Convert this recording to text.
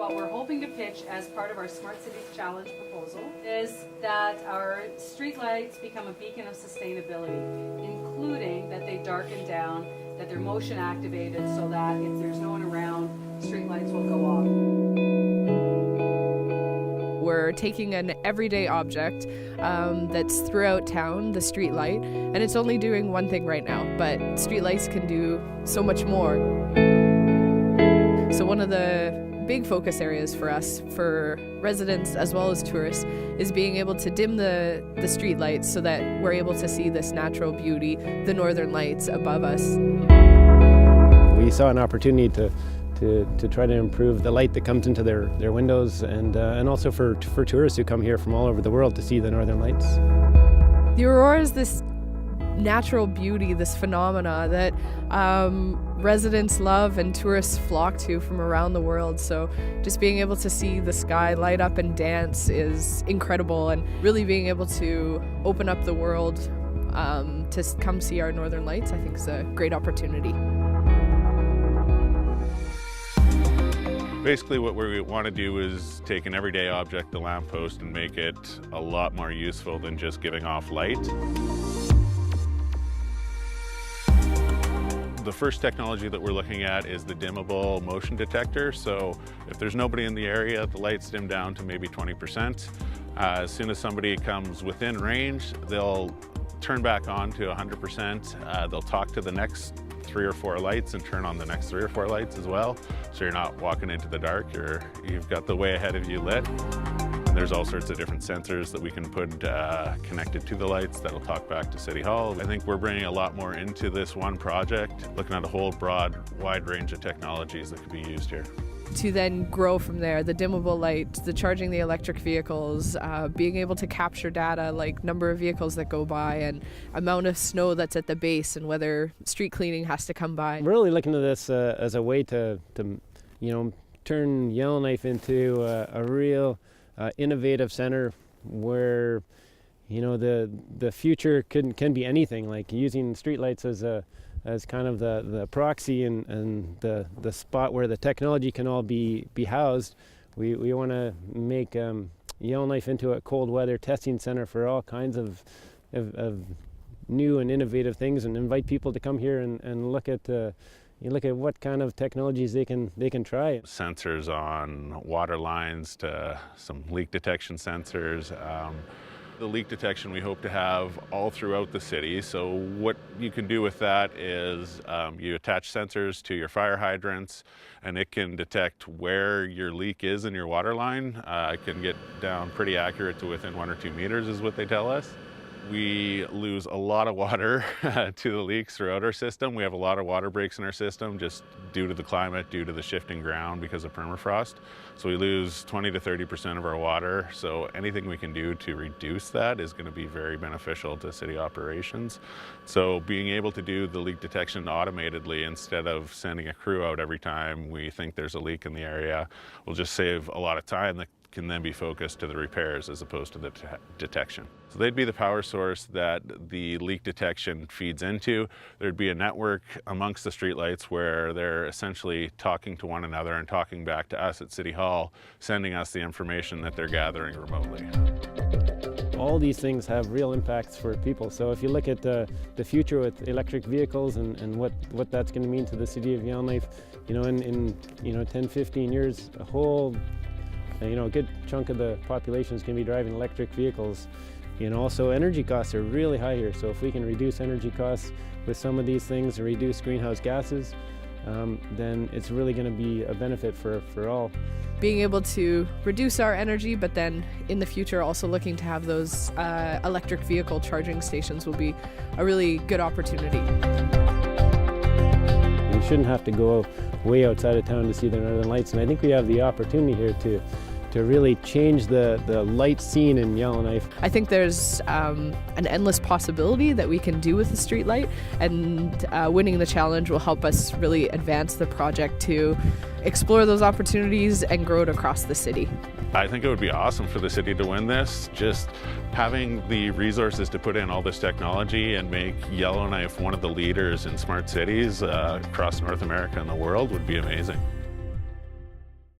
what we're hoping to pitch as part of our Smart Cities Challenge proposal is that our streetlights become a beacon of sustainability, including that they darken down, that they're motion activated so that if there's no one around, streetlights will go off. We're taking an everyday object that's throughout town, the street light, and it's only doing one thing right now, but street lights can do so much more. So one of the big focus areas for us, for residents as well as tourists, is being able to dim the street lights so that we're able to see this natural beauty, the northern lights above us. We saw an opportunity to try to improve the light that comes into their windows and also for tourists who come here from all over the world to see the northern lights. The aurora is this natural beauty, this phenomena that residents love and tourists flock to from around the world. So just being able to see the sky light up and dance is incredible, and really being able to open up the world to come see our northern lights, I think is a great opportunity. Basically what we want to do is take an everyday object, the lamppost, and make it a lot more useful than just giving off light. The first technology that we're looking at is the dimmable motion detector. So if there's nobody in the area, the lights dim down to maybe 20%. As soon as somebody comes within range, they'll turn back on to 100%. They'll talk to the next 3 or 4 lights and turn on the next 3 or 4 lights as well. So you're not walking into the dark, you've got the way ahead of you lit. And there's all sorts of different sensors that we can put connected to the lights that'll talk back to City Hall. I think we're bringing a lot more into this one project, looking at a whole broad, wide range of technologies that could be used here. To then grow from there, the dimmable lights, the charging the electric vehicles, being able to capture data like number of vehicles that go by and amount of snow that's at the base and whether street cleaning has to come by. We're really looking at this as a way to turn Yellowknife into a real innovative center where the future can be anything, like using streetlights as kind of the proxy and the spot where the technology can all be housed. We want to make Yellowknife into a cold weather testing center for all kinds of new and innovative things, and invite people to come here and look at what kind of technologies they can try. Sensors on water lines to some leak detection sensors. The leak detection we hope to have all throughout the city. So what you can do with that is you attach sensors to your fire hydrants, and it can detect where your leak is in your water line. It can get down pretty accurate to within 1 or 2 meters is what they tell us. We lose a lot of water to the leaks throughout our system. We have a lot of water breaks in our system just due to the climate, due to the shifting ground because of permafrost. So we lose 20 to 30% of our water. So anything we can do to reduce that is going to be very beneficial to city operations. So being able to do the leak detection automatedly instead of sending a crew out every time we think there's a leak in the area will just save a lot of time that can then be focused to the repairs as opposed to the detection. So they'd be the power source that the leak detection feeds into. There'd be a network amongst the streetlights where they're essentially talking to one another and talking back to us at City Hall, sending us the information that they're gathering remotely. All these things have real impacts for people. So if you look at the future with electric vehicles and what that's going to mean to the city of Yellowknife, in 10, 15 years, a whole a good chunk of the population is going to be driving electric vehicles. Also energy costs are really high here. So if we can reduce energy costs with some of these things and reduce greenhouse gases, then it's really going to be a benefit for all. Being able to reduce our energy, but then in the future also looking to have those electric vehicle charging stations will be a really good opportunity. You shouldn't have to go way outside of town to see the northern lights, and I think we have the opportunity here to really change the light scene in Yellowknife. I think there's an endless possibility that we can do with the street light, and winning the challenge will help us really advance the project to explore those opportunities and grow it across the city. I think it would be awesome for the city to win this. Just having the resources to put in all this technology and make Yellowknife one of the leaders in smart cities across North America and the world would be amazing.